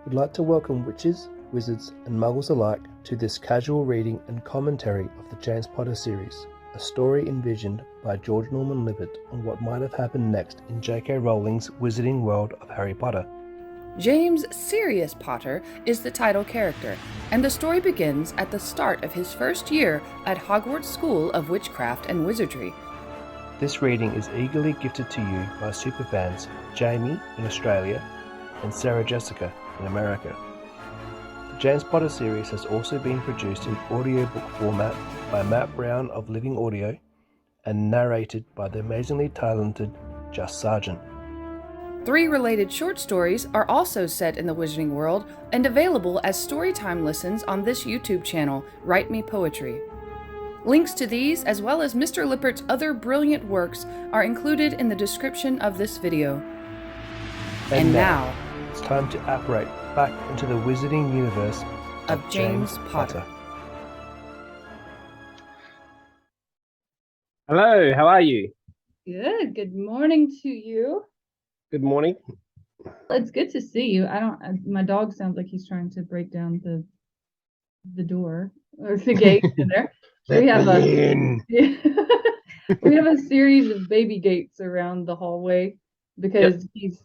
We'd like to welcome witches, wizards, and muggles alike to this casual reading and commentary of the James Potter series, a story envisioned by George Norman Lippert on what might have happened next in J.K. Rowling's wizarding world of Harry Potter. James Sirius Potter is the title character, and the story begins at the start of his first year at Hogwarts School of Witchcraft and Wizardry. This reading is eagerly gifted to you by superfans Jamie in Australia and Sarah Jessica in America. The James Potter series has also been produced in audiobook format by Matt Brown of Living Audio and narrated by the amazingly talented Jus Sergeant. 3 related short stories are also set in the Wizarding world and available as storytime listens on this YouTube channel, Write Me Poetry. Links to these, as well as Mr. Lippert's other brilliant works, are included in the description of this video. And now, it's time to apparate back into the wizarding universe of James Potter. Hello, how are you? Good. Good morning to you. Good morning. It's good to see you. My dog sounds like he's trying to break down the door or the gate in there. We have a series of baby gates around the hallway because he's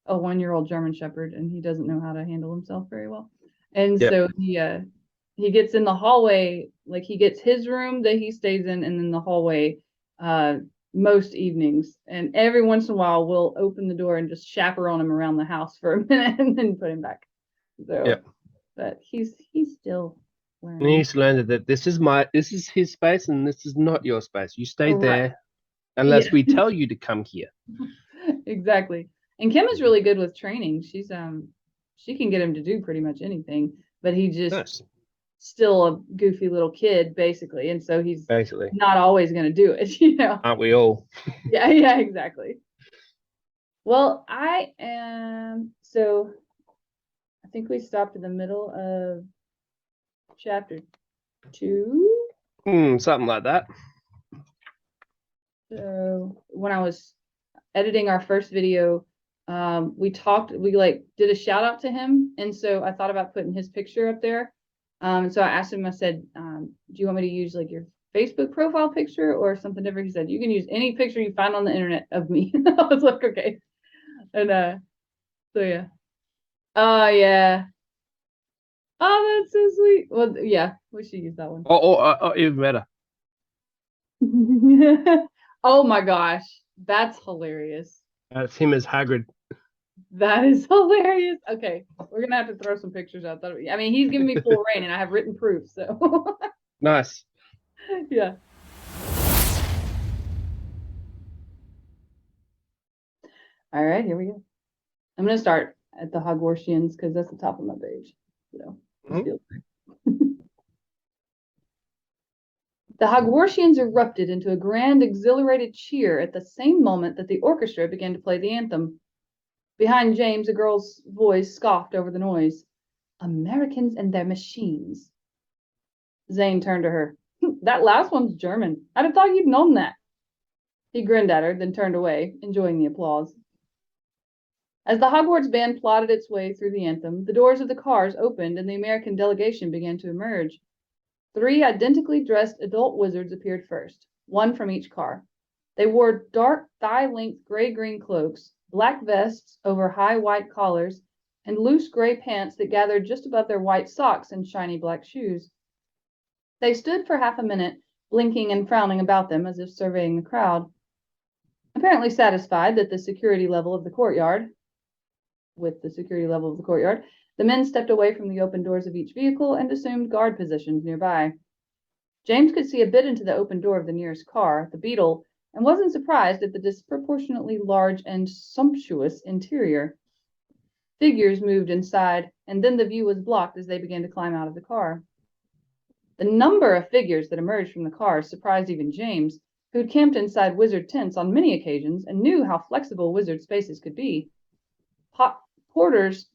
a 1-year-old German Shepherd and he doesn't know how to handle himself very well. And so he gets in the hallway, like he gets his room that he stays in, and then the hallway most evenings. And every once in a while we'll open the door and just chaperone him around the house for a minute and then put him back. So but he's still learning. He needs to learn that this is his space and this is not your space. You stay there unless we tell you to come here. Exactly. And Kim is really good with training. She's she can get him to do pretty much anything, but he just still a goofy little kid basically, and so he's not always going to do it, you know. Aren't we all? Yeah, exactly. Well, I think we stopped in the middle of chapter 2. Something like that. So when I was editing our first video, we did a shout out to him, and so I thought about putting his picture up there. So I asked him, I said, do you want me to use like your Facebook profile picture or something different? He said, you can use any picture you find on the internet of me. I was like, okay. And so yeah. Oh yeah. Oh, that's so sweet. Well, yeah, we should use that one. Oh, even better. Oh my gosh, that's hilarious. That's him as Hagrid. That is hilarious. Okay, we're gonna have to throw some pictures out. I mean, he's giving me full reign, and I have written proof. So nice. Yeah. All right, here we go. I'm gonna start at the Hogwartsians because that's the top of my page. So. The Hogwartsians erupted into a grand, exhilarated cheer at the same moment that the orchestra began to play the anthem. Behind James, a girl's voice scoffed over the noise. Americans and their machines. Zane turned to her. That last one's German. I'd have thought you'd known that. He grinned at her, then turned away, enjoying the applause. As the Hogwarts band plodded its way through the anthem, the doors of the cars opened and the American delegation began to emerge. 3 identically dressed adult wizards appeared first, 1 from each car. They wore dark, thigh-length gray-green cloaks, black vests over high white collars, and loose gray pants that gathered just above their white socks and shiny black shoes. They stood for half a minute, blinking and frowning about them as if surveying the crowd. Apparently satisfied with the security level of the courtyard, the men stepped away from the open doors of each vehicle and assumed guard positions nearby. James could see a bit into the open door of the nearest car, the Beetle, and wasn't surprised at the disproportionately large and sumptuous interior. Figures moved inside, and then the view was blocked as they began to climb out of the car. The number of figures that emerged from the cars surprised even James, who'd camped inside wizard tents on many occasions and knew how flexible wizard spaces could be. Porters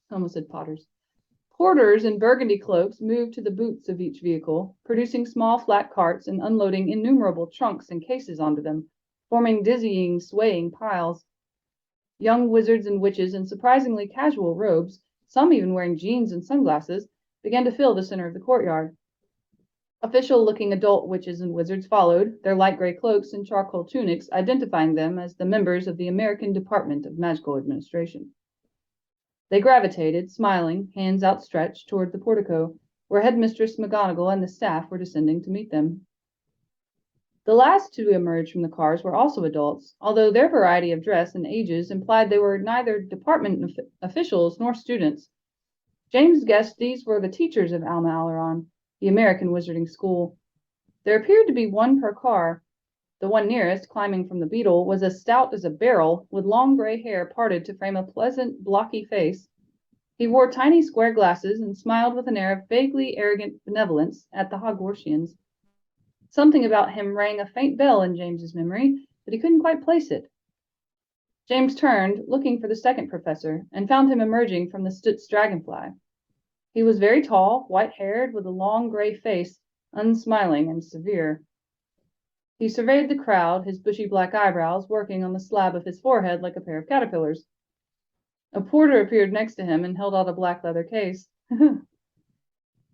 in burgundy cloaks moved to the boots of each vehicle, producing small flat carts and unloading innumerable trunks and cases onto them, forming dizzying, swaying piles. Young wizards and witches in surprisingly casual robes some even wearing jeans and sunglasses, began to fill the center of the courtyard. Official-looking adult witches and wizards followed, their light gray cloaks and charcoal tunics identifying them as the members of the American Department of Magical Administration. They gravitated, smiling, hands outstretched, toward the portico, where Headmistress McGonagall and the staff were descending to meet them. The last to emerge from the cars were also adults, although their variety of dress and ages implied they were neither department officials nor students. James guessed these were the teachers of Alma Alerons, the American Wizarding School. There appeared to be one per car. The one nearest, climbing from the beetle, was as stout as a barrel, with long gray hair parted to frame a pleasant, blocky face. He wore tiny square glasses and smiled with an air of vaguely arrogant benevolence at the Hogwartians. Something about him rang a faint bell in James's memory, but he couldn't quite place it. James turned, looking for the second professor, and found him emerging from the Stutz dragonfly. He was very tall, white-haired, with a long gray face, unsmiling and severe. He surveyed the crowd, his bushy black eyebrows working on the slab of his forehead like a pair of caterpillars. A porter appeared next to him and held out a black leather case.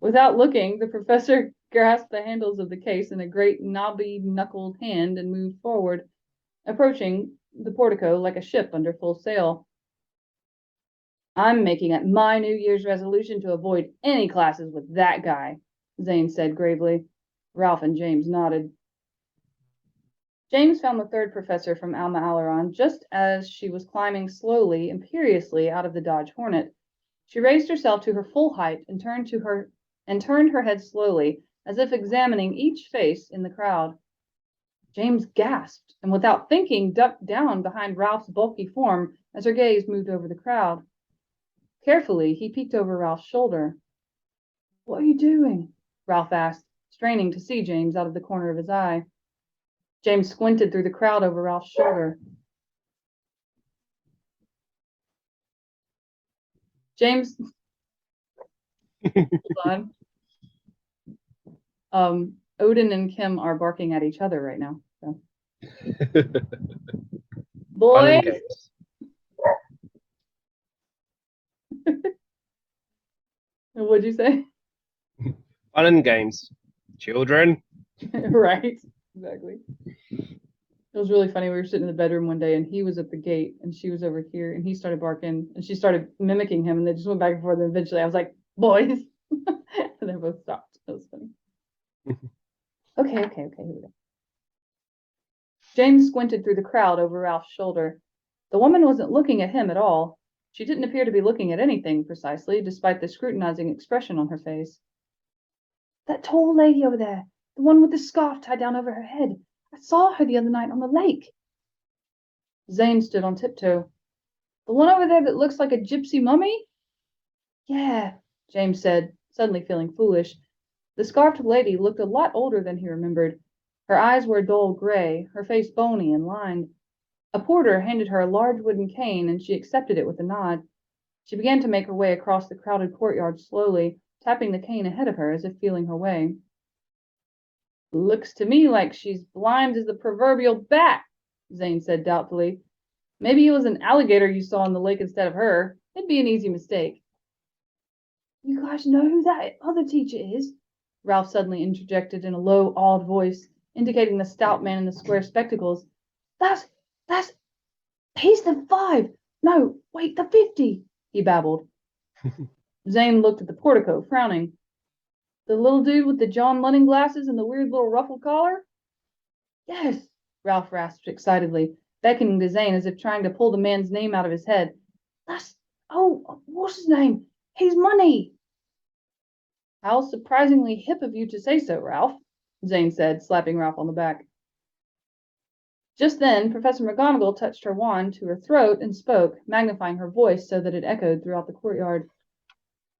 Without looking, the professor grasped the handles of the case in a great knobby-knuckled hand and moved forward, approaching the portico like a ship under full sail. "I'm making it my New Year's resolution to avoid any classes with that guy," Zane said gravely. Ralph and James nodded. James found the third professor from Alma Alerons just as she was climbing slowly, imperiously out of the Dodge Hornet. She raised herself to her full height and turned her head slowly, as if examining each face in the crowd. James gasped, and without thinking, ducked down behind Ralph's bulky form as her gaze moved over the crowd. Carefully, he peeked over Ralph's shoulder. "What are you doing?" Ralph asked, straining to see James out of the corner of his eye. James squinted through the crowd over Ralph's shoulder. James, hold on. Odin and Kim are barking at each other right now. So. Boys. What'd you say? Fun and games. Children. Right. Exactly. It was really funny. We were sitting in the bedroom one day and he was at the gate and she was over here and he started barking and she started mimicking him and they just went back and forth and eventually I was like, "Boys." And they both stopped. It was funny. Okay, here we go. James squinted through the crowd over Ralph's shoulder. The woman wasn't looking at him at all. She didn't appear to be looking at anything precisely, despite the scrutinizing expression on her face. "That tall lady over there, the one with the scarf tied down over her head. I saw her the other night on the lake." Zane stood on tiptoe. "The one over there that looks like a gypsy mummy?" "Yeah," James said, suddenly feeling foolish. The scarfed lady looked a lot older than he remembered. Her eyes were a dull gray, her face bony and lined. A porter handed her a large wooden cane, and she accepted it with a nod. She began to make her way across the crowded courtyard slowly, tapping the cane ahead of her as if feeling her way. "Looks to me like she's blind as the proverbial bat," Zane said doubtfully. "Maybe it was an alligator you saw in the lake instead of her. It'd be an easy mistake." "You guys know who that other teacher is?" Ralph suddenly interjected in a low, awed voice, indicating the stout man in the square spectacles. He's the 5. No, wait, the 50, he babbled. Zane looked at the portico, frowning. "The little dude with the John Lennon glasses and the weird little ruffled collar?" "Yes," Ralph rasped excitedly, beckoning to Zane as if trying to pull the man's name out of his head. What's his name? He's Money." "How surprisingly hip of you to say so, Ralph," Zane said, slapping Ralph on the back. Just then, Professor McGonagall touched her wand to her throat and spoke, magnifying her voice so that it echoed throughout the courtyard.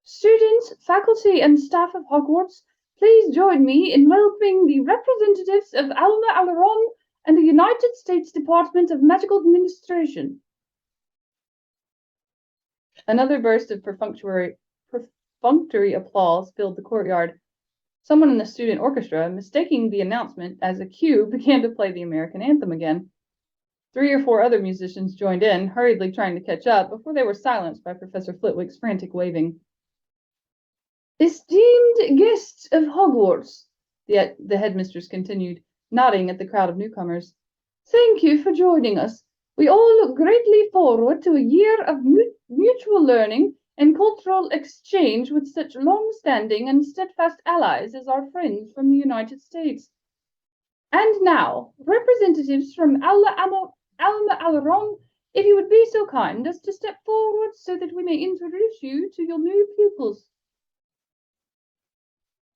"Students, faculty, and staff of Hogwarts, please join me in welcoming the representatives of Alma Alerons and the United States Department of Magical Administration." Another burst of perfunctory applause filled the courtyard. Someone in the student orchestra, mistaking the announcement as a cue, began to play the American anthem again. 3 or 4 other musicians joined in, hurriedly trying to catch up before they were silenced by Professor Flitwick's frantic waving. Esteemed guests of Hogwarts, the headmistress continued, nodding at the crowd of newcomers. Thank you for joining us. We all look greatly forward to a year of mutual learning and cultural exchange with such long-standing and steadfast allies as our friends from the United States. And now, representatives from Alma Alerons, if you would be so kind as to step forward so that we may introduce you to your new pupils.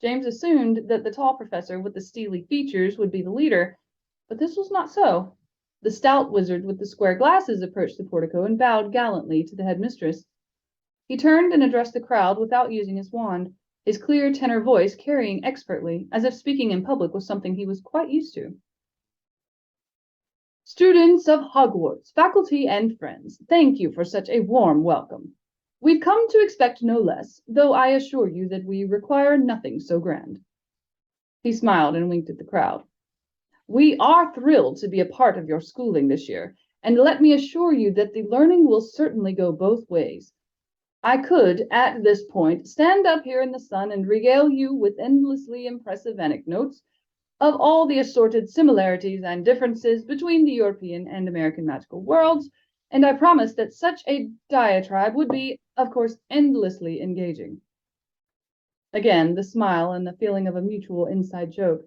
James assumed that the tall professor with the steely features would be the leader, but this was not so. The stout wizard with the square glasses approached the portico and bowed gallantly to the headmistress. He turned and addressed the crowd without using his wand, his clear tenor voice carrying expertly, as if speaking in public was something he was quite used to. Students of Hogwarts, faculty and friends, thank you for such a warm welcome. We've come to expect no less, though I assure you that we require nothing so grand. He smiled and winked at the crowd. We are thrilled to be a part of your schooling this year, and let me assure you that the learning will certainly go both ways. I could, at this point, stand up here in the sun and regale you with endlessly impressive anecdotes of all the assorted similarities and differences between the European and American magical worlds, and I promise that such a diatribe would be, of course, endlessly engaging. Again, the smile and the feeling of a mutual inside joke.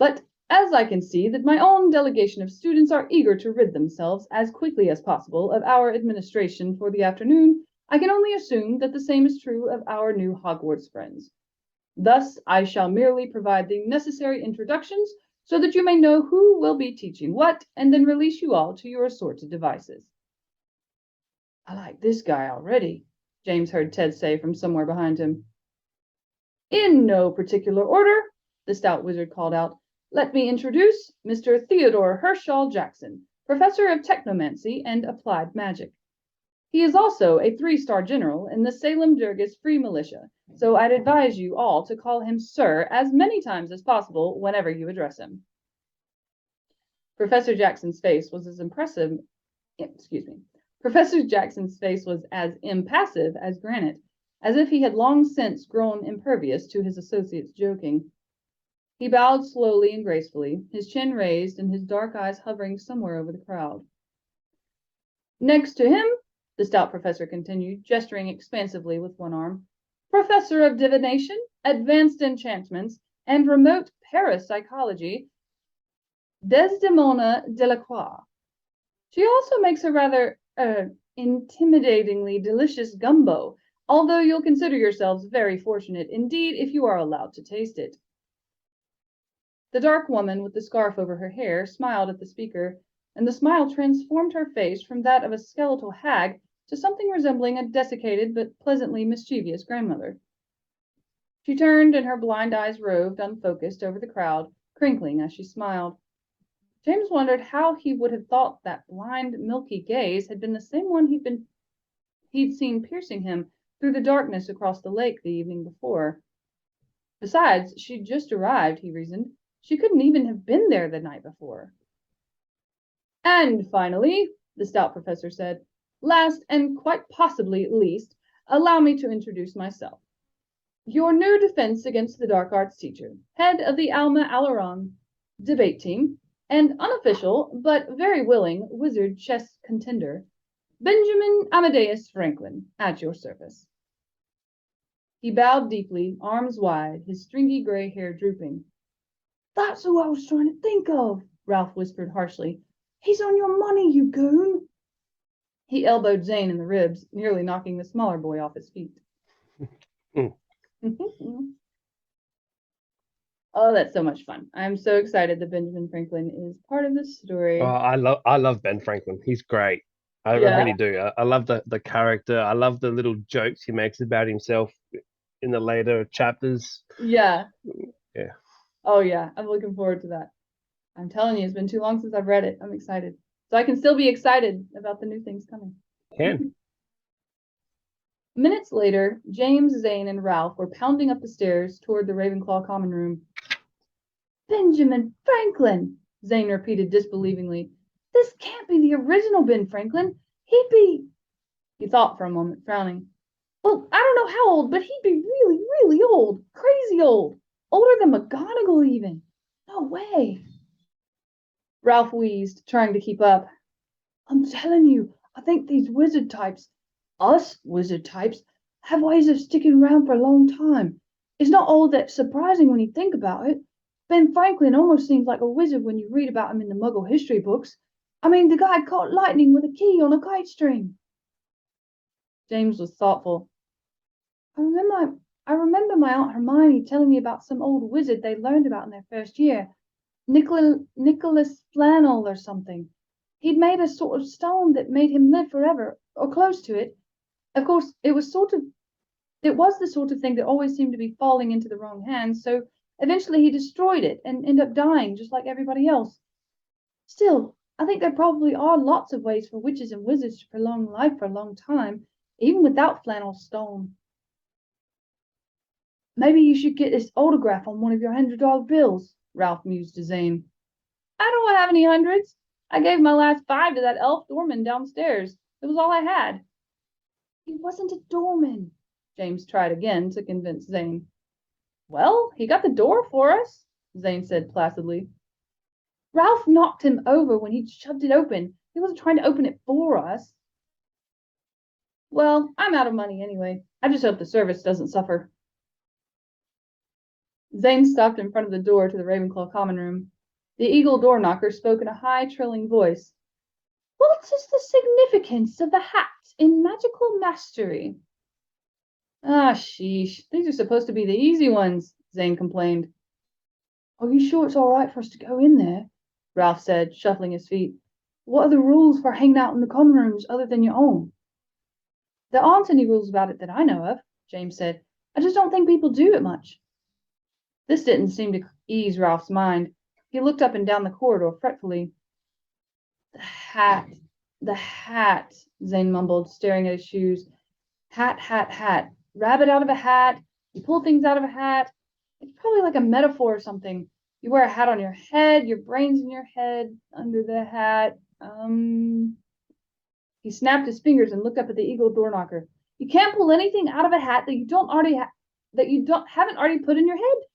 But as I can see that my own delegation of students are eager to rid themselves as quickly as possible of our administration for the afternoon, I can only assume that the same is true of our new Hogwarts friends. Thus, I shall merely provide the necessary introductions so that you may know who will be teaching what, and then release you all to your assorted devices. I like this guy already, James heard Ted say from somewhere behind him. In no particular order, the stout wizard called out, let me introduce Mr. Theodore Herschel Jackson, Professor of Technomancy and Applied Magic. He is also a 3-star general in the Salem Durgis Free Militia, so I'd advise you all to call him Sir as many times as possible whenever you address him. Professor Jackson's face was as impassive as granite, as if he had long since grown impervious to his associates' joking. He bowed slowly and gracefully, his chin raised and his dark eyes hovering somewhere over the crowd. Next to him, the stout professor continued, gesturing expansively with one arm, Professor of Divination, Advanced Enchantments, and Remote Parapsychology, Desdemona Delacroix. She also makes a rather intimidatingly delicious gumbo, although you'll consider yourselves very fortunate indeed if you are allowed to taste it. The dark woman with the scarf over her hair smiled at the speaker, and the smile transformed her face from that of a skeletal hag to something resembling a desiccated but pleasantly mischievous grandmother. She turned and her blind eyes roved unfocused over the crowd, crinkling as she smiled. James wondered how he would have thought that blind, milky gaze had been the same one he'd seen piercing him through the darkness across the lake the evening before. Besides, she'd just arrived, he reasoned. She couldn't even have been there the night before. And finally, the stout professor said, last and quite possibly least, allow me to introduce myself. Your new defense against the dark arts teacher, head of the Alma Alerons debate team, and unofficial but very willing wizard chess contender, Benjamin Amadeus Franklin, at your service. He bowed deeply, arms wide, his stringy gray hair drooping. That's who I was trying to think of, Ralph whispered harshly. He's on your money, you goon. He elbowed Zane in the ribs, nearly knocking the smaller boy off his feet. Oh, that's so much fun. I'm so excited that Benjamin Franklin is part of this story. Oh, I love Ben Franklin. He's great. I really do. I love the character. I love the little jokes he makes about himself in the later chapters. Yeah. Yeah. Oh, yeah. I'm looking forward to that. I'm telling you, it's been too long since I've read it. I'm excited. So I can still be excited about the new things coming. Can. Minutes later, James, Zane, and Ralph were pounding up the stairs toward the Ravenclaw common room. Benjamin Franklin, Zane repeated disbelievingly. This can't be the original Ben Franklin. He'd be... He thought for a moment, frowning. Well, I don't know how old, but he'd be really, really old. Crazy old. Older than McGonagall even. No way. Ralph wheezed, trying to keep up. I'm telling you, I think these wizard types, us wizard types, have ways of sticking around for a long time. It's not all that surprising when you think about it. Ben Franklin almost seems like a wizard when you read about him in the Muggle history books. I mean, the guy caught lightning with a key on a kite string. James was thoughtful. I remember my Aunt Hermione telling me about some old wizard they learned about in their first year. Nicholas Flannel or something. He'd made a sort of stone that made him live forever, or close to it. Of course, it was the sort of thing that always seemed to be falling into the wrong hands, so eventually he destroyed it and ended up dying just like everybody else. Still, I think there probably are lots of ways for witches and wizards to prolong life for a long time, even without Flannel's stone. Maybe you should get his autograph on one of your $100 bills, Ralph mused to Zane. I don't have any hundreds. I gave my last 5 to that elf doorman downstairs. It was all I had. He wasn't a doorman, James tried again to convince Zane. Well, he got the door for us, Zane said placidly. Ralph knocked him over when he'd shoved it open. He wasn't trying to open it for us. Well, I'm out of money anyway. I just hope the service doesn't suffer. Zane stopped in front of the door to the Ravenclaw common room. The eagle door knocker spoke in a high, trilling voice. What is the significance of the hat in magical mastery? Ah, sheesh. These are supposed to be the easy ones, Zane complained. Are you sure it's all right for us to go in there? Ralph said, shuffling his feet. What are the rules for hanging out in the common rooms other than your own? There aren't any rules about it that I know of, James said. I just don't think people do it much. This didn't seem to ease Ralph's mind. He looked up and down the corridor fretfully. The hat, Zane mumbled, staring at his shoes. Hat. Rabbit out of a hat. You pull things out of a hat. It's probably like a metaphor or something. You wear a hat on your head, your brain's in your head, under the hat. He snapped his fingers and looked up at the eagle door knocker. You can't pull anything out of a hat that you haven't already put in your head.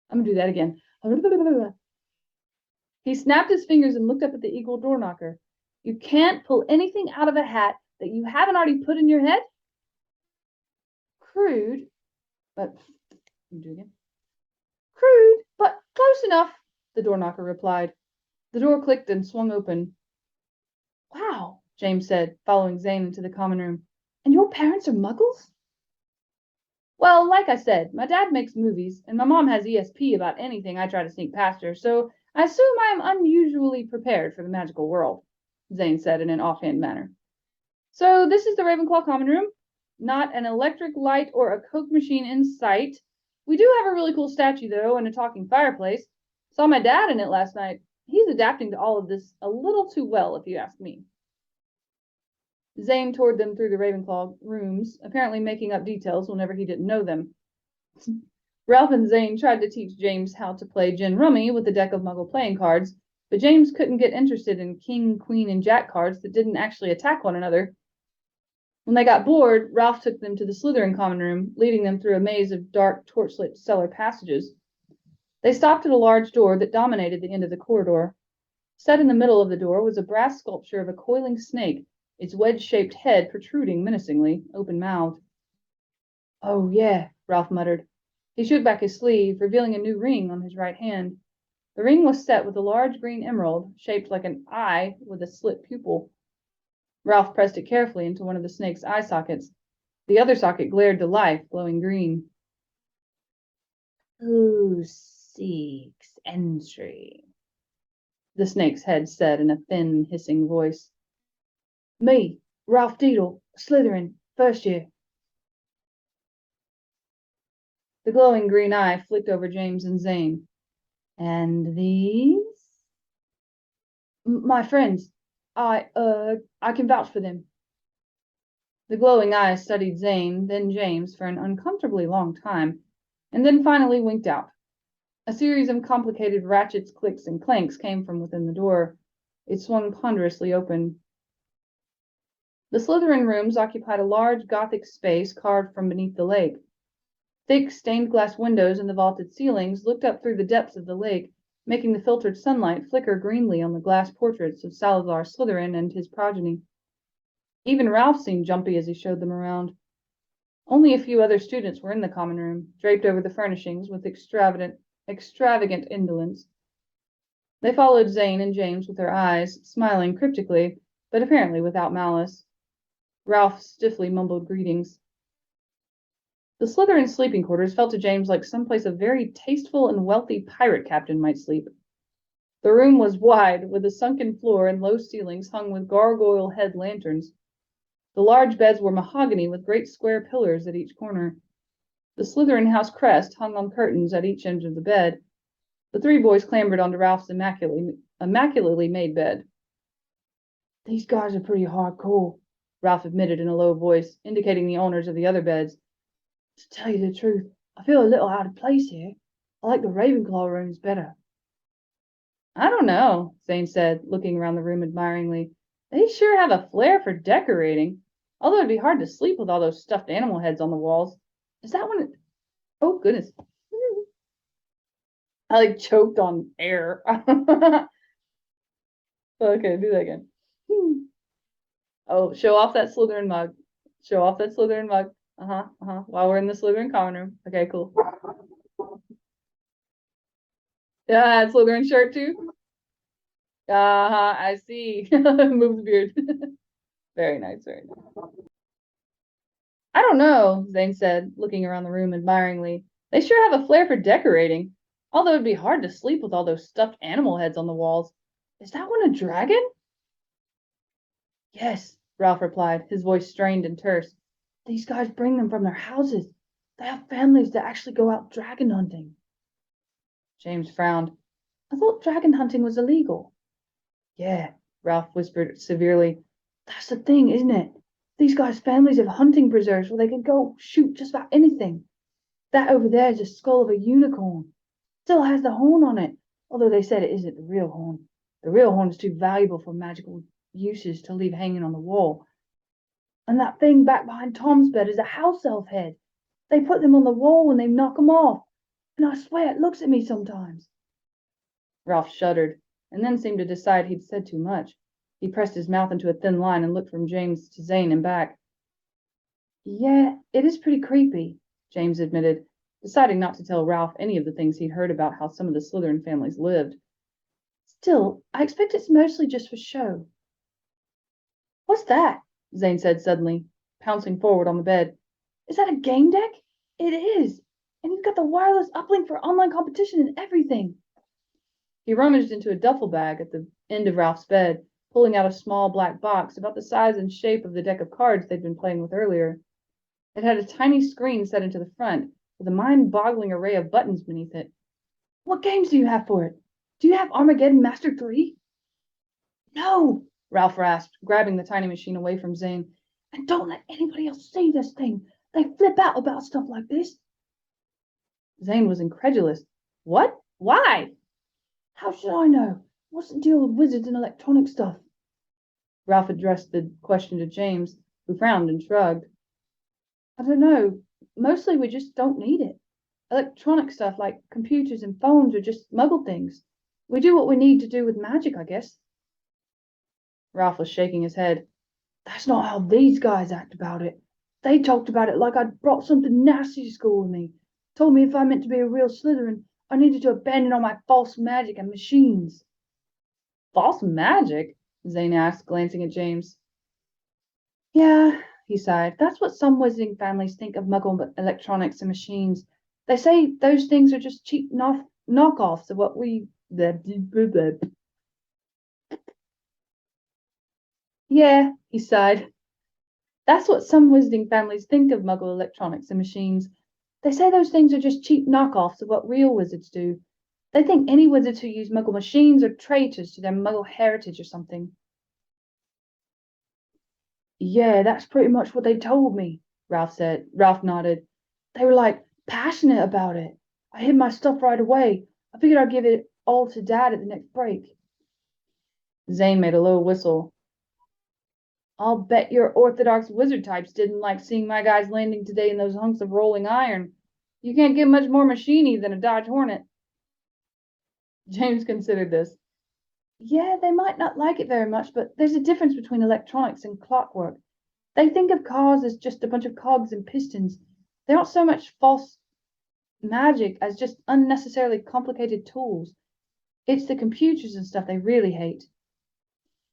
I'm gonna do that again. He snapped his fingers and looked up at the eagle door knocker. You can't pull anything out of a hat that you haven't already put in your head? Crude, but close enough, the door knocker replied. The door clicked and swung open. Wow, James said, following Zane into the common room. And your parents are Muggles? Well, like I said, my dad makes movies, and my mom has ESP about anything I try to sneak past her, so I assume I am unusually prepared for the magical world, Zane said in an offhand manner. So this is the Ravenclaw common room. Not an electric light or a Coke machine in sight. We do have a really cool statue, though, and a talking fireplace. Saw my dad in it last night. He's adapting to all of this a little too well, if you ask me. Zane toured them through the Ravenclaw rooms, apparently making up details whenever he didn't know them. Ralph and Zane tried to teach James how to play gin rummy with a deck of Muggle playing cards, but James couldn't get interested in King, Queen, and Jack cards that didn't actually attack one another. When they got bored, Ralph took them to the Slytherin common room, leading them through a maze of dark, torchlit cellar passages. They stopped at a large door that dominated the end of the corridor. Set in the middle of the door was a brass sculpture of a coiling snake, its wedge-shaped head protruding menacingly, open-mouthed. Oh, yeah, Ralph muttered. He shook back his sleeve, revealing a new ring on his right hand. The ring was set with a large green emerald, shaped like an eye with a slit pupil. Ralph pressed it carefully into one of the snake's eye sockets. The other socket glared to life, glowing green. Who seeks entry? The snake's head said in a thin, hissing voice. Me, Ralph Deedle, Slytherin, first year. The glowing green eye flicked over James and Zane. And these? My friends. I can vouch for them. The glowing eye studied Zane, then James, for an uncomfortably long time, and then finally winked out. A series of complicated ratchets, clicks, and clanks came from within the door. It swung ponderously open. The Slytherin rooms occupied a large Gothic space carved from beneath the lake. Thick stained glass windows in the vaulted ceilings looked up through the depths of the lake, making the filtered sunlight flicker greenly on the glass portraits of Salazar Slytherin and his progeny. Even Ralph seemed jumpy as he showed them around. Only a few other students were in the common room, draped over the furnishings with extravagant indolence. They followed Zane and James with their eyes, smiling cryptically, but apparently without malice. Ralph stiffly mumbled greetings. The Slytherin sleeping quarters felt to James like some place a very tasteful and wealthy pirate captain might sleep. The room was wide, with a sunken floor and low ceilings hung with gargoyle head lanterns. The large beds were mahogany with great square pillars at each corner. The Slytherin house crest hung on curtains at each end of the bed. The three boys clambered onto Ralph's immaculately made bed. "These guys are pretty hardcore," Ralph admitted in a low voice, indicating the owners of the other beds. "To tell you the truth, I feel a little out of place here. I like the Ravenclaw rooms better." "I don't know," Zane said, looking around the room admiringly. "They sure have a flair for decorating. Although it'd be hard to sleep with all those stuffed animal heads on the walls. Is that one? Oh, goodness. I choked on air. Okay, do that again. Oh, show off that Slytherin mug. Show off that Slytherin mug. While we're in the Slytherin common room. Okay, cool. Yeah, Slytherin shirt too. I see. Move the beard. Very nice, very nice. "I don't know," Zane said, looking around the room admiringly. "They sure have a flair for decorating. Although it'd be hard to sleep with all those stuffed animal heads on the walls. Is that one a dragon?" "Yes," Ralph replied, his voice strained and terse. "These guys bring them from their houses. They have families that actually go out dragon hunting." James frowned. "I thought dragon hunting was illegal." "Yeah," Ralph whispered severely. "That's the thing, isn't it? These guys' families have hunting preserves where they can go shoot just about anything. That over there is the skull of a unicorn. Still has the horn on it, although they said it isn't the real horn. The real horn is too valuable for magical uses to leave hanging on the wall. And that thing back behind Tom's bed is a house elf head. They put them on the wall when they knock them off, and I swear it looks at me sometimes." Ralph shuddered, and then seemed to decide he'd said too much. He pressed his mouth into a thin line and looked from James to Zane and back. "Yeah, it is pretty creepy," James admitted, deciding not to tell Ralph any of the things he'd heard about how some of the Slytherin families lived. "Still, I expect it's mostly just for show." "What's that?" Zane said suddenly, pouncing forward on the bed. "Is that a game deck?" "It is, and you've got the wireless uplink for online competition and everything." He rummaged into a duffel bag at the end of Ralph's bed, pulling out a small black box about the size and shape of the deck of cards they'd been playing with earlier. It had a tiny screen set into the front, with a mind-boggling array of buttons beneath it. "What games do you have for it? Do you have Armageddon Master 3? "No," Ralph rasped, grabbing the tiny machine away from Zane. "And don't let anybody else see this thing. They flip out about stuff like this." Zane was incredulous. "What? Why?" "How should I know? What's the deal with wizards and electronic stuff?" Ralph addressed the question to James, who frowned and shrugged. "I don't know. Mostly we just don't need it. Electronic stuff like computers and phones are just Muggle things. We do what we need to do with magic, I guess." Ralph was shaking his head. "That's not how these guys act about it. They talked about it like I'd brought something nasty to school with me. Told me if I meant to be a real Slytherin, I needed to abandon all my false magic and machines." "False magic?" Zane asked, glancing at James. "Yeah," he sighed. "That's what some wizarding families think of Muggle electronics and machines. They say those things are just cheap knockoffs of what we... Yeah," he sighed. "That's what some wizarding families think of Muggle electronics and machines. They say those things are just cheap knockoffs of what real wizards do. They think any wizards who use Muggle machines are traitors to their Muggle heritage or something." "Yeah, that's pretty much what they told me," Ralph said. Ralph nodded. "They were passionate about it. I hid my stuff right away. I figured I'd give it all to Dad at the next break." Zane made a low whistle. I'll bet your orthodox wizard types didn't like seeing my guys landing today in those hunks of rolling iron. You can't get much more machine-y than a Dodge Hornet. James considered this. Yeah, they might not like it very much, but there's a difference between electronics and clockwork. They think of cars as just a bunch of cogs and pistons. They aren't so much false magic as just unnecessarily complicated tools. It's the computers and stuff they really hate.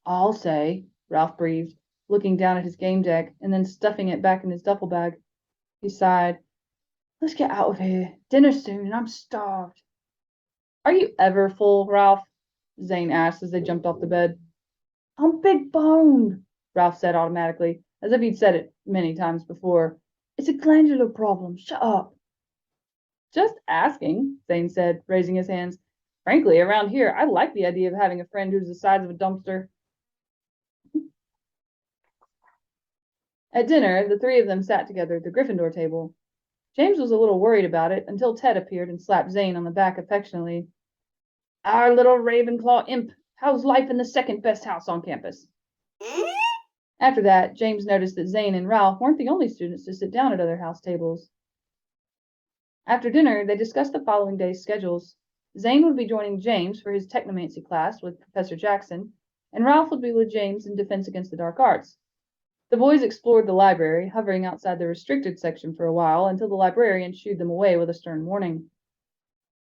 I'll say, Ralph breathed, looking down at his game deck and then stuffing it back in his duffel bag. He sighed. Let's get out of here. Dinner's soon and I'm starved. Are you ever full, Ralph? Zane asked as they jumped off the bed. I'm big boned, Ralph said automatically, as if he'd said it many times before. It's a glandular problem. Shut up. Just asking, Zane said, raising his hands. Frankly, around here, I like the idea of having a friend who's the size of a dumpster. At dinner, the three of them sat together at the Gryffindor table. James was a little worried about it until Ted appeared and slapped Zane on the back affectionately. Our little Ravenclaw imp, how's life in the second best house on campus? After that, James noticed that Zane and Ralph weren't the only students to sit down at other house tables. After dinner, they discussed the following day's schedules. Zane would be joining James for his technomancy class with Professor Jackson, and Ralph would be with James in Defense Against the Dark Arts. The boys explored the library, hovering outside the restricted section for a while until the librarian shooed them away with a stern warning.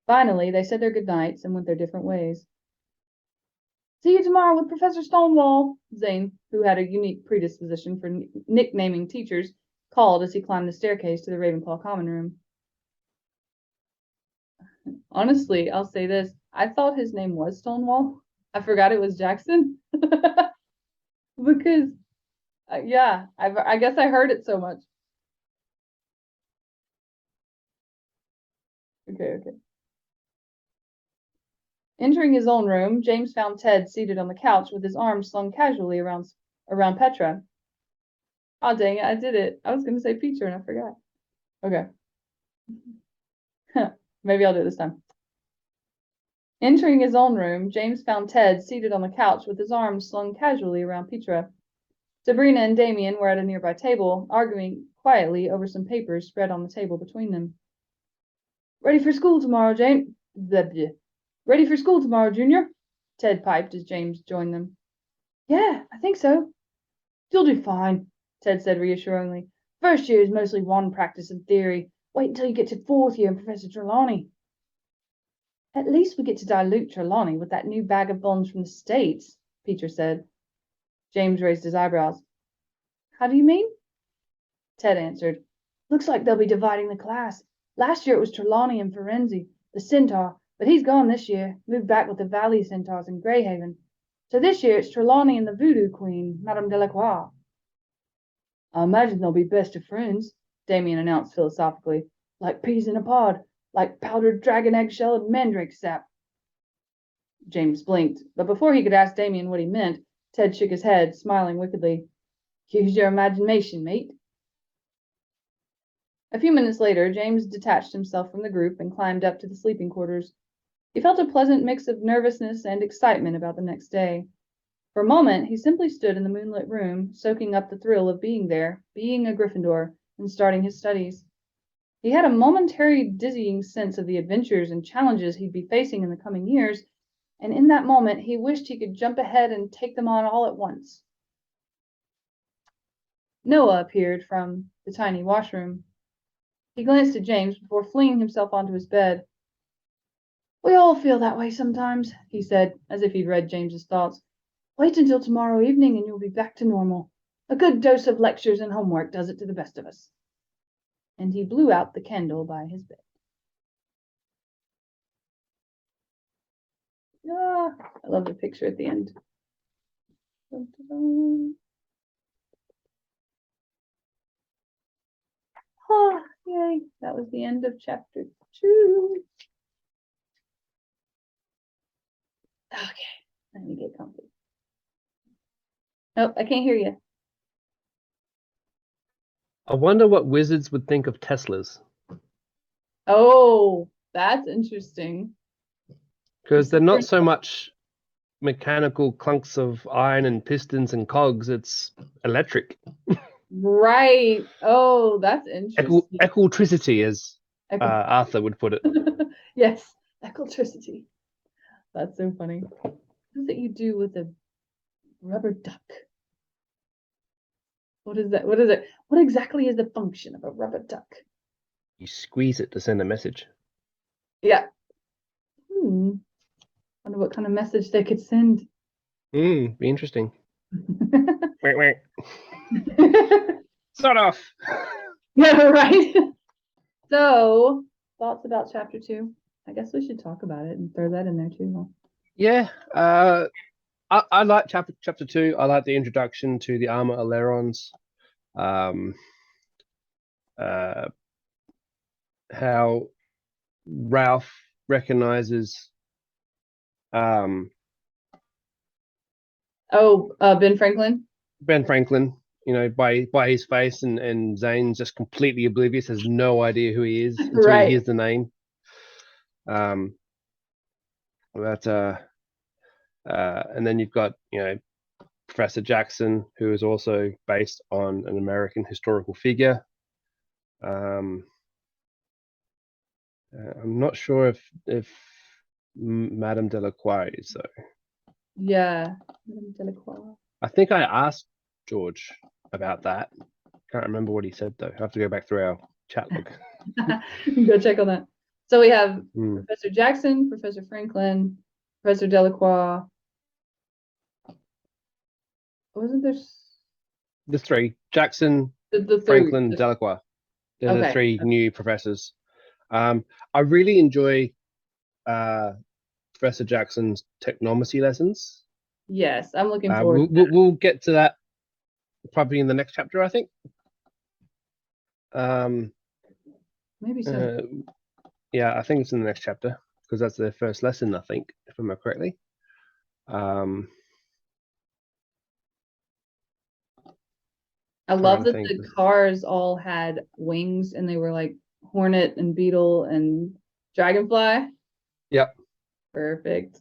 Finally, they said their goodnights and went their different ways. See you tomorrow with Professor Stonewall, Zane, who had a unique predisposition for nicknaming teachers, called as he climbed the staircase to the Ravenclaw common room. Honestly, I'll say this. I thought his name was Stonewall. I forgot it was Jackson. Because, yeah, I guess I heard it so much. Okay. Entering his own room, James found Ted seated on the couch with his arms slung casually around Petra. Oh, dang it, I did it. I was going to say Peter and I forgot. Okay. Maybe I'll do it this time. Entering his own room, James found Ted seated on the couch with his arms slung casually around Petra. Sabrina and Damien were at a nearby table, arguing quietly over some papers spread on the table between them. Ready for school tomorrow, Jane? Ready for school tomorrow, Junior? Ted piped as James joined them. Yeah, I think so. You'll do fine, Ted said reassuringly. First year is mostly wand practice and theory. Wait until you get to fourth year and Professor Trelawney. At least we get to dilute Trelawney with that new bag of bones from the States, Peter said. James raised his eyebrows. How do you mean? Ted answered. Looks like they'll be dividing the class. Last year it was Trelawney and Ferenzi, the centaur, but he's gone this year, moved back with the Valley Centaurs in Greyhaven. So this year it's Trelawney and the Voodoo Queen, Madame Delacroix. I imagine they'll be best of friends, Damien announced philosophically. Like peas in a pod, like powdered dragon eggshell and mandrake sap. James blinked, but before he could ask Damien what he meant, Ted shook his head, smiling wickedly. Use your imagination, mate. A few minutes later, James detached himself from the group and climbed up to the sleeping quarters. He felt a pleasant mix of nervousness and excitement about the next day. For a moment, he simply stood in the moonlit room, soaking up the thrill of being there, being a Gryffindor, and starting his studies. He had a momentary dizzying sense of the adventures and challenges he'd be facing in the coming years, and in that moment, he wished he could jump ahead and take them on all at once. Noah appeared from the tiny washroom. He glanced at James before flinging himself onto his bed. We all feel that way sometimes, he said, as if he'd read James's thoughts. Wait until tomorrow evening and you'll be back to normal. A good dose of lectures and homework does it to the best of us. And he blew out the candle by his bed. Ah, I love the picture at the end. Oh, yay. That was the end of chapter 2. Okay, let me get comfy. Oh, I can't hear you. I wonder what wizards would think of Teslas. Oh, that's interesting. Because they're not so much mechanical clunks of iron and pistons and cogs. It's electric. Right. Oh, that's interesting. Electricity, as Echo- Arthur would put it. Yes, electricity. That's so funny. What is it you do with a rubber duck? What is that? What is it? What exactly is the function of a rubber duck? You squeeze it to send a message. Yeah. Wonder what kind of message they could send. Be interesting. Start off. Yeah, right. So, thoughts about chapter 2? I guess we should talk about it and throw that in there too. Huh? Yeah. I like chapter 2. I like the introduction to the Alma Alerons. How Ralph recognizes Ben Franklin. Ben Franklin, by his face, and Zane's just completely oblivious, has no idea who he is until Right. he hears the name. And then you've got Professor Jackson, who is also based on an American historical figure. I'm not sure if Madame Delacroix is though. Yeah, Madame Delacroix. I think I asked George about that. Can't remember what he said though. I have to go back through our chat log. Go check on that. So we have Professor Jackson, Professor Franklin, Professor Delacroix. Wasn't there The three: Jackson, the Franklin, Delacroix. They're the three new professors. I really enjoy Professor Jackson's technomancy lessons. Yes, I'm looking forward. We'll get to that probably in the next chapter, I think. Maybe so. Yeah, I think it's in the next chapter because that's their first lesson, I think, if I remember correctly. I love that the cars all had wings and they were like Hornet and Beetle and Dragonfly. Yep. Perfect.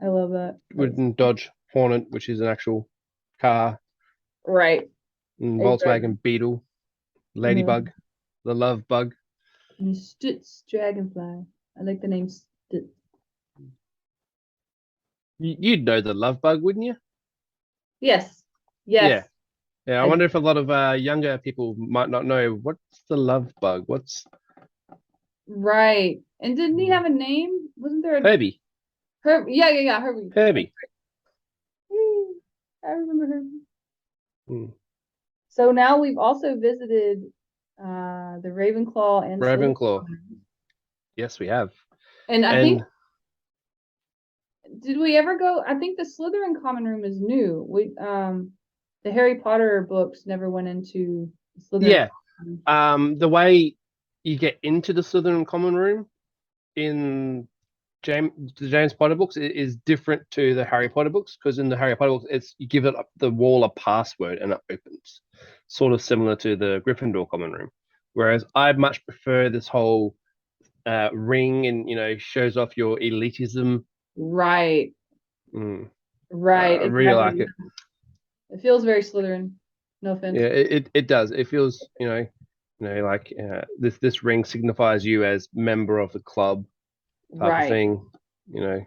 I love that. Wooden Dodge Hornet, which is an actual car. Right. And Volkswagen Beetle, Ladybug, the Love Bug. And Stutz Dragonfly. I like the name Stutz. You'd know the Love Bug, wouldn't you? Yes. Yes. Yeah. I wonder if a lot of younger people might not know what's the Love Bug. What's right? And didn't he have a name? Wasn't there a Herbie? Yeah, Herbie. Herbie. I remember Herbie. So now we've also visited the Ravenclaw and Ravenclaw. Yes, we have. And I think did we ever go? I think the Slytherin common room is new. The Harry Potter books never went into Slytherin. Yeah. The way you get into the Slytherin common room in the James Potter books is different to the Harry Potter books, because in the Harry Potter books, you give it the wall a password and it opens, sort of similar to the Gryffindor common room. Whereas I much prefer this whole ring and shows off your elitism. Right. Right. I really like it. It feels very Slytherin. No offense. Yeah, it does. It feels like this ring signifies you as member of the club type of thing. Yeah,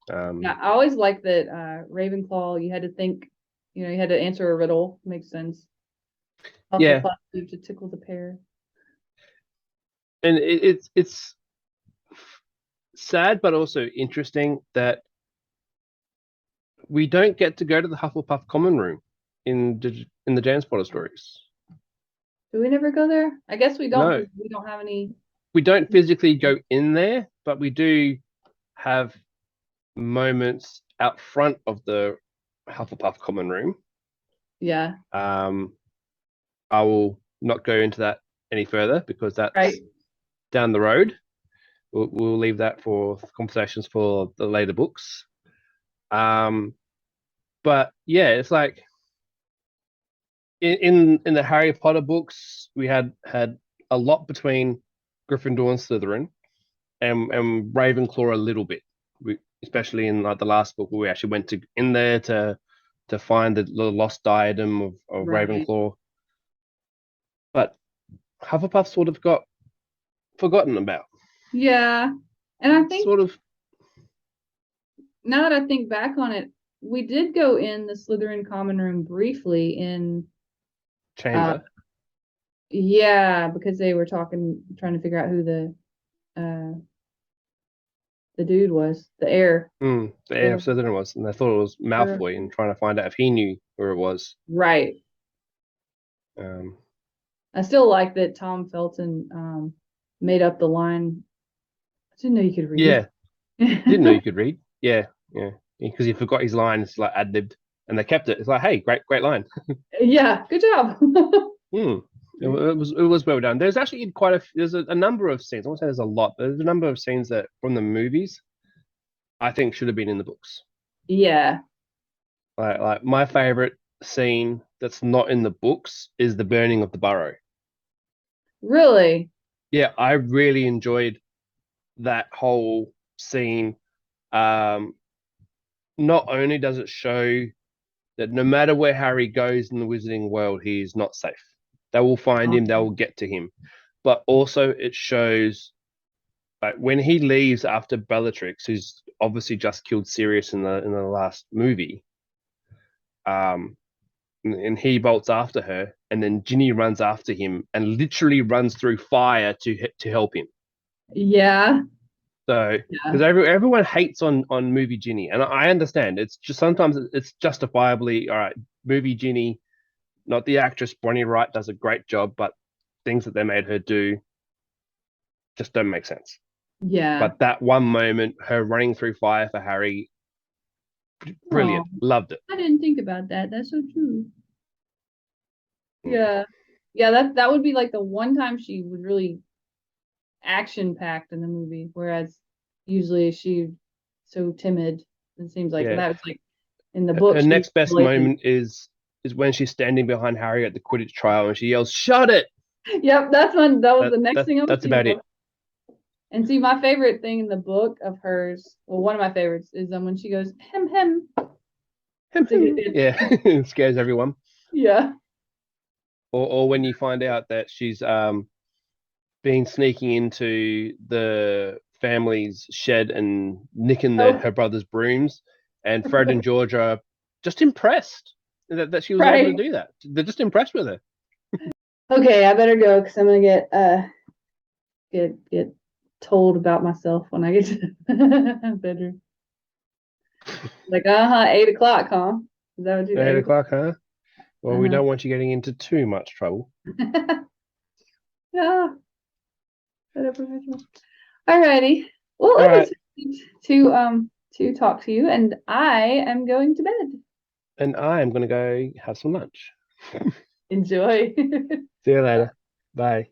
I always like that Ravenclaw. You had to think. You had to answer a riddle. Makes sense. Yeah. To tickle the pear. And it's sad, but also interesting that we don't get to go to the Hufflepuff common room in the James Potter stories. Do we never go there? I guess we don't. No. We don't have any. We don't physically go in there, but we do have moments out front of the Hufflepuff common room. Yeah. I will not go into that any further because that's down the road. We'll leave that for conversations for the later books. But yeah, it's like in the Harry Potter books, we had a lot between Gryffindor and Slytherin, and Ravenclaw a little bit. especially in like the last book where we actually went in there to find the lost diadem of Right. Ravenclaw. But Hufflepuff sort of got forgotten about. Yeah. And I think Sort of. now that I think back on it, we did go in the Slytherin common room briefly in Chamber. yeah, because they were trying to figure out who the dude was, the heir. The heir of Slytherin was, and they thought it was Malfoy, and trying to find out if he knew who it was. Right. Um, I still like that Tom Felton made up the line. I didn't know you could read. Yeah, didn't know you could read. Yeah, because he forgot his line. It's like ad-libbed, and they kept it. It's like, hey, great line. Yeah, good job. It was well done. There's actually there's a number of scenes. I won't say there's a lot, but there's a number of scenes that from the movies I think should have been in the books. Yeah. Like my favorite scene that's not in the books is the burning of the burrow. Really? Yeah, I really enjoyed that whole scene. Not only does it show that no matter where Harry goes in the wizarding world, he is not safe. They will find him, they will get to him. But also it shows like when he leaves after Bellatrix, who's obviously just killed Sirius in the last movie, and he bolts after her, and then Ginny runs after him and literally runs through fire to help him. Yeah. So because everyone hates on movie Ginny, and I understand. It's just sometimes it's justifiably all right. Movie Ginny, not the actress Bonnie Wright, does a great job, but things that they made her do just don't make sense. Yeah. But that one moment, her running through fire for Harry, brilliant. Loved it. I didn't think about that. That's so true. Yeah. Yeah, that would be like the one time she was really action packed in the movie, whereas usually she's so timid. It seems like that was like in the book. Her next best moment is when she's standing behind Harry at the Quidditch trial and she yells, "Shut it!" Yep, that was the next thing I was That's about it. And see, my favorite thing in the book of hers, well, one of my favorites is when she goes hem hem. Yeah, it scares everyone. Yeah. Or when you find out that she's been sneaking into the family's shed and nicking her brother's brooms, and Fred and George are just impressed that she was able to do that. They're just impressed with her. Okay, I better go because I'm gonna get told about myself when I get to the bedroom. Like 8 o'clock, huh? Is that what you 8 o'clock, huh? Well, we don't want you getting into too much trouble. Yeah. Alrighty. Well, it was to talk to you, and I am going to bed. And I am going to go have some lunch. Enjoy. See you later. Bye.